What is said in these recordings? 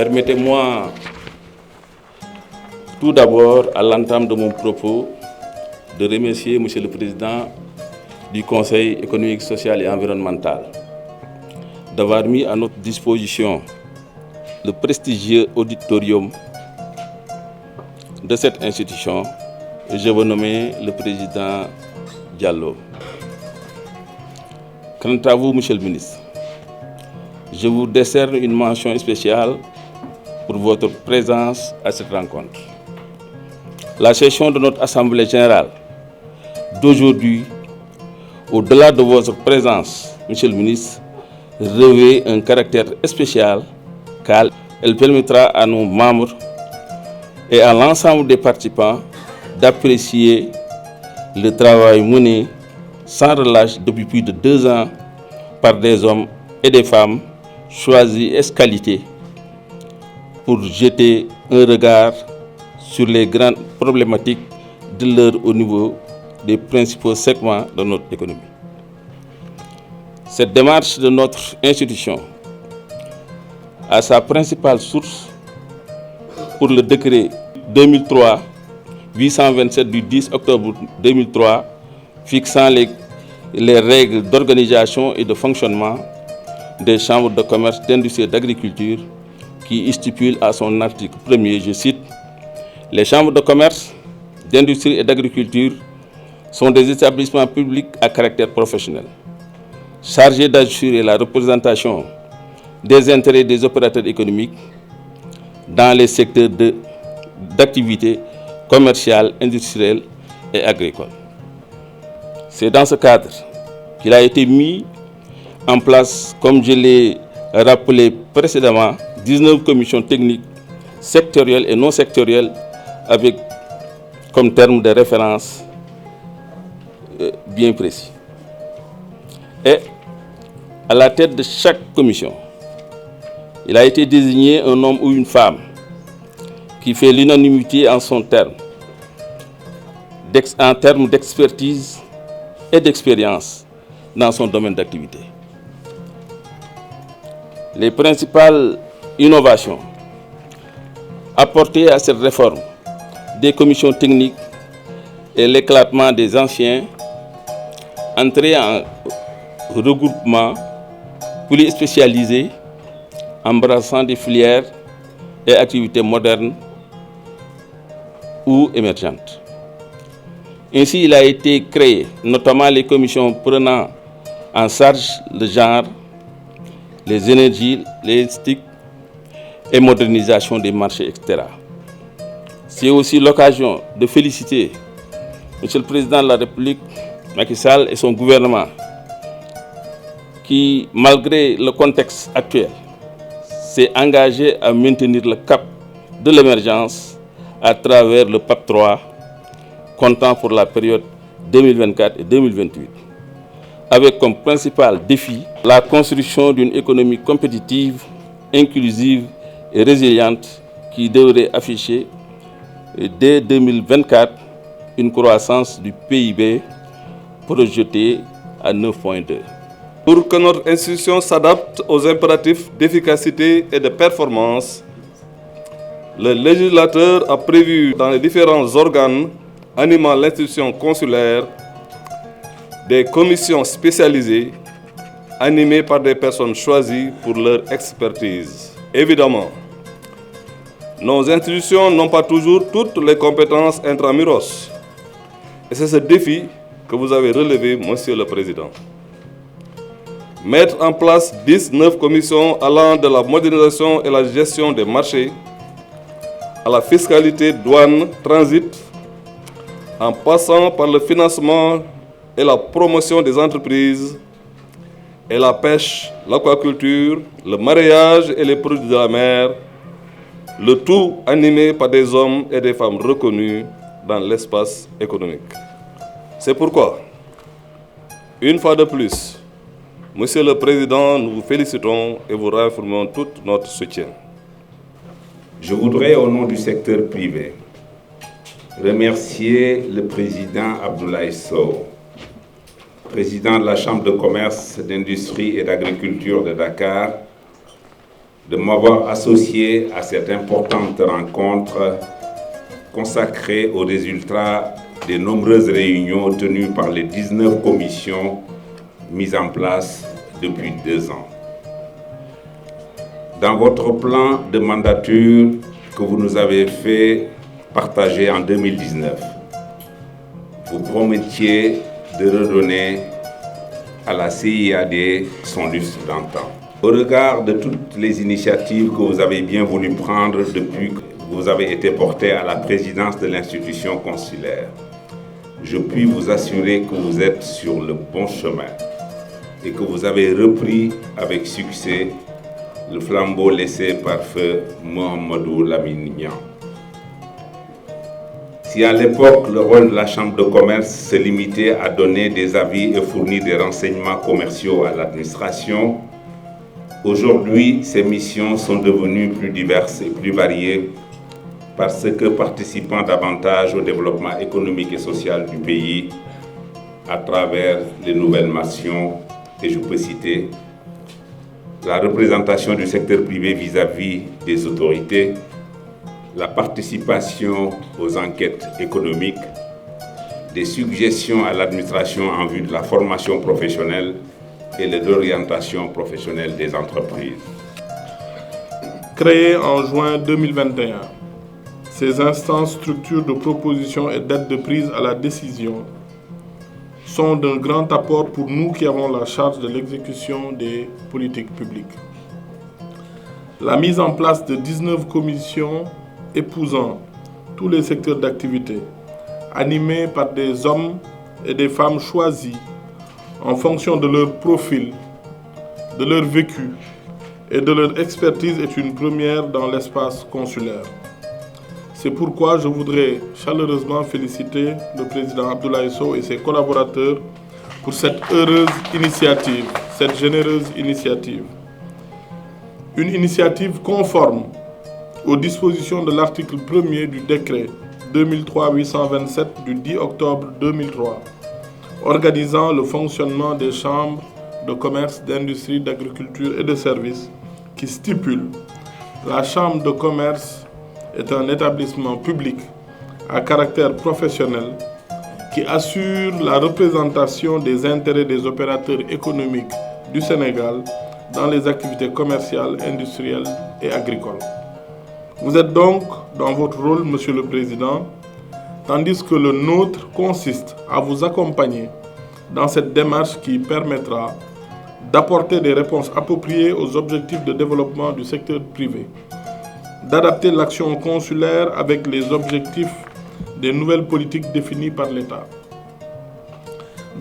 Permettez-moi tout d'abord, à l'entame de mon propos, de remercier M. le Président du Conseil économique, social et environnemental d'avoir mis à notre disposition le prestigieux auditorium de cette institution. Je veux nommer le Président Diallo. Quant à vous, M. le Ministre, je vous décerne une mention spéciale pour votre présence à cette rencontre. La session de notre Assemblée générale d'aujourd'hui, au-delà de votre présence, Monsieur le Ministre, revêt un caractère spécial car elle permettra à nos membres et à l'ensemble des participants d'apprécier le travail mené sans relâche depuis plus de 2 ans par des hommes et des femmes choisis et qualifiés pour jeter un regard sur les grandes problématiques de l'heure au niveau des principaux segments de notre économie. Cette démarche de notre institution a sa principale source pour le décret 2003-827 du 10 octobre 2003 fixant les règles d'organisation et de fonctionnement des chambres de commerce, d'industrie et d'agriculture qui stipule à son article 1er, je cite, « Les chambres de commerce, d'industrie et d'agriculture sont des établissements publics à caractère professionnel, chargés d'assurer la représentation des intérêts des opérateurs économiques dans les secteurs d'activité commerciale, industrielle et agricole. » C'est dans ce cadre qu'il a été mis en place, comme je l'ai rappelé précédemment, 19 commissions techniques sectorielles et non sectorielles avec comme terme de référence bien précis. Et à la tête de chaque commission, il a été désigné un homme ou une femme qui fait l'unanimité en termes d'expertise et d'expérience dans son domaine d'activité. Les principales innovations apportées à cette réforme des commissions techniques et l'éclatement des anciens entrés en regroupement plus spécialisés embrassant des filières et activités modernes ou émergentes. Ainsi, il a été créé notamment les commissions prenant en charge le genre, les énergies, les statistiques et modernisation des marchés, etc. C'est aussi l'occasion de féliciter M. le Président de la République, Macky Sall, et son gouvernement qui, malgré le contexte actuel, s'est engagé à maintenir le cap de l'émergence à travers le PAP 3, comptant pour la période 2024 et 2028, avec comme principal défi la construction d'une économie compétitive, inclusive et résiliente qui devrait afficher dès 2024 une croissance du PIB projetée à 9,2. Pour que notre institution s'adapte aux impératifs d'efficacité et de performance, le législateur a prévu dans les différents organes animant l'institution consulaire des commissions spécialisées animées par des personnes choisies pour leur expertise. Évidemment, nos institutions n'ont pas toujours toutes les compétences intramuros. Et c'est ce défi que vous avez relevé, Monsieur le Président. Mettre en place 19 commissions allant de la modernisation et la gestion des marchés à la fiscalité, douane, transit, en passant par le financement et la promotion des entreprises, et la pêche, l'aquaculture, le mareyage et les produits de la mer, le tout animé par des hommes et des femmes reconnus dans l'espace économique. C'est pourquoi, une fois de plus, Monsieur le Président, nous vous félicitons et vous réaffirmons tout notre soutien. Je voudrais, au nom du secteur privé, remercier le président Abdoulaye Sow, président de la Chambre de commerce, d'industrie et d'agriculture de Dakar, de m'avoir associé à cette importante rencontre consacrée aux résultats des nombreuses réunions tenues par les 19 commissions mises en place depuis 2 ans. Dans votre plan de mandature que vous nous avez fait partager en 2019, vous promettiez de redonner à la CIAD son lustre d'antan. Au regard de toutes les initiatives que vous avez bien voulu prendre depuis que vous avez été porté à la présidence de l'institution consulaire, je puis vous assurer que vous êtes sur le bon chemin et que vous avez repris avec succès le flambeau laissé par feu Mohamedou Lamine Niang. Si à l'époque, le rôle de la Chambre de commerce se limitait à donner des avis et fournir des renseignements commerciaux à l'administration, aujourd'hui, ces missions sont devenues plus diverses et plus variées parce que participant davantage au développement économique et social du pays à travers les nouvelles missions, et je peux citer la représentation du secteur privé vis-à-vis des autorités, la participation aux enquêtes économiques, des suggestions à l'administration en vue de la formation professionnelle et de l'orientation professionnelle des entreprises. Créées en juin 2021, ces instances, structures de proposition et d'aide de prise à la décision sont d'un grand apport pour nous qui avons la charge de l'exécution des politiques publiques. La mise en place de 19 commissions épousant tous les secteurs d'activité, animées par des hommes et des femmes choisis en fonction de leur profil, de leur vécu et de leur expertise est une première dans l'espace consulaire. C'est pourquoi je voudrais chaleureusement féliciter le président Abdoulaye Sow et ses collaborateurs pour cette heureuse initiative, cette généreuse initiative. Une initiative conforme aux dispositions de l'article 1er du décret 2003-827 du 10 octobre 2003, organisant le fonctionnement des chambres de commerce, d'industrie, d'agriculture et de services, qui stipule la chambre de commerce est un établissement public à caractère professionnel qui assure la représentation des intérêts des opérateurs économiques du Sénégal dans les activités commerciales, industrielles et agricoles. Vous êtes donc dans votre rôle, Monsieur le Président, tandis que le nôtre consiste à vous accompagner dans cette démarche qui permettra d'apporter des réponses appropriées aux objectifs de développement du secteur privé, d'adapter l'action consulaire avec les objectifs des nouvelles politiques définies par l'État,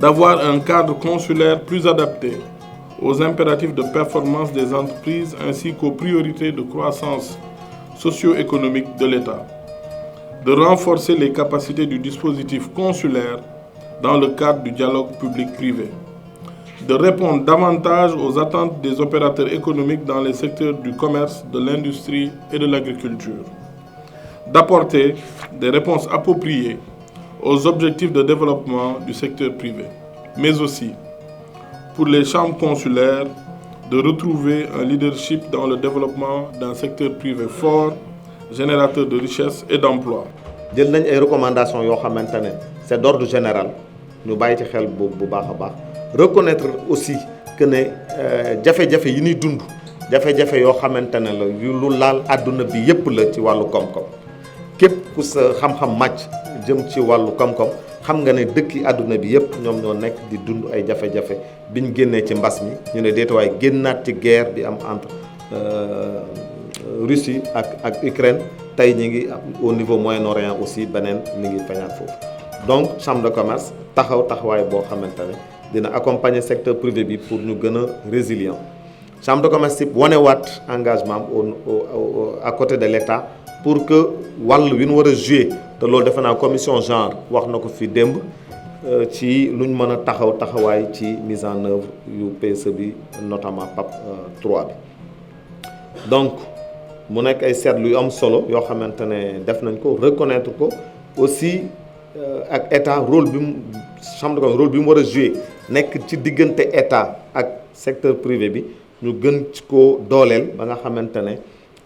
d'avoir un cadre consulaire plus adapté aux impératifs de performance des entreprises ainsi qu'aux priorités de croissance socio-économique de l'État, de renforcer les capacités du dispositif consulaire dans le cadre du dialogue public-privé, de répondre davantage aux attentes des opérateurs économiques dans les secteurs du commerce, de l'industrie et de l'agriculture, d'apporter des réponses appropriées aux objectifs de développement du secteur privé, mais aussi, pour les chambres consulaires, de retrouver un leadership dans le développement d'un secteur privé fort, générateur de richesses et d'emplois. jël nañ ay recommandations yoo xamante ne c'est d'ordre général ñu bàyyi ci xel bu baax a baax reconnaître aussi que ne jafe-jafe yi ñuy dund jafe-jafe yoo xamante ne la yu lu laal àdduna bi yépp la ci wàllu koom-koom képp ku sa xam-xam màcc jëm ci wàllu koom-koom xam nga ne dëkki àdduna bi yépp ñoom ñoo nekk di dund ay jafe-jafe biñ génnee ci mbas mi ñu ne déetuwaay génnaat ci guerre bi am entre Russie ak Ukraine tey ñi ngi au niveau Moyen-Orient aussi beneen mi ngi feeñaat foofu donc chambre de commerce taxawaay boo xamante ne dina accompagner secteur privé bi pour ñu gën a résilient chambre de commerce yi wanewaat engagement à côté de l'État pour que wàll wi ñu war a jouer te loolu defe naa commission genre wax na ko fi démb ci luñ mën a taxawaay ci mise en œuvre yu PSE bi notamment PAP 3 bi donc mu nekk ay seetlu yu am solo yoo xamante ne def nañ ko reconnaître ko aussi ak état rôle bi mu chambre de commerce rôle bi mu war a jouer nekk ci diggante état ak secteur privé bi ñu gën koo dooleel ba nga xamante ne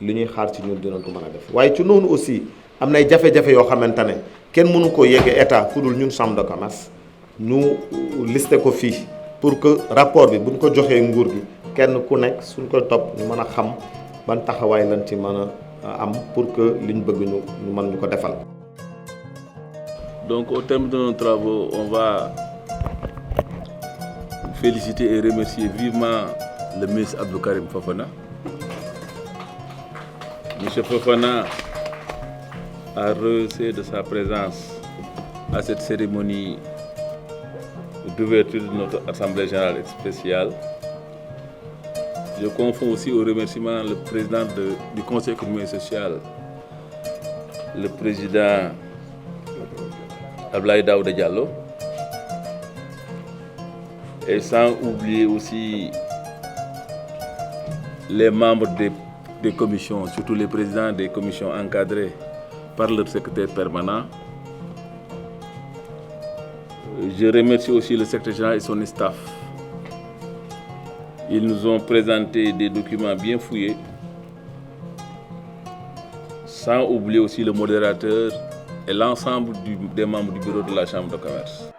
li ñuy xaar ci ñun dinañ ko mën a def waaye ci noonu aussi am nay jafe-jafe yoo xamante ne kenn mënu ko yeggee état ku dul ñun chambre de commerce ñu listé ko fii pour que rapport bi buñ ko joxee nguur gi kenn ku nekk suñ ko topp ñu mën a xam ban taxawaay lañ ci mën a am pour que liñ bëgg ñu mën ñu ko defal. Donc au terme de nos travaux, on va féliciter et remercier vivement le ministre Abdou Karim Fofana. Monsieur Fofana a rehaussé de sa présence à cette cérémonie d'ouverture de notre Assemblée générale spéciale. Je confonds aussi au remerciement le président du Conseil économique et social, le président Abdoulaye Daouda Diallo, et sans oublier aussi les membres des commissions, surtout les présidents des commissions encadrées par leur secrétaire permanent. Je remercie aussi le secrétaire général et son staff. Ils nous ont présenté des documents bien fouillés, sans oublier aussi le modérateur et l'ensemble des membres du bureau de la Chambre de commerce.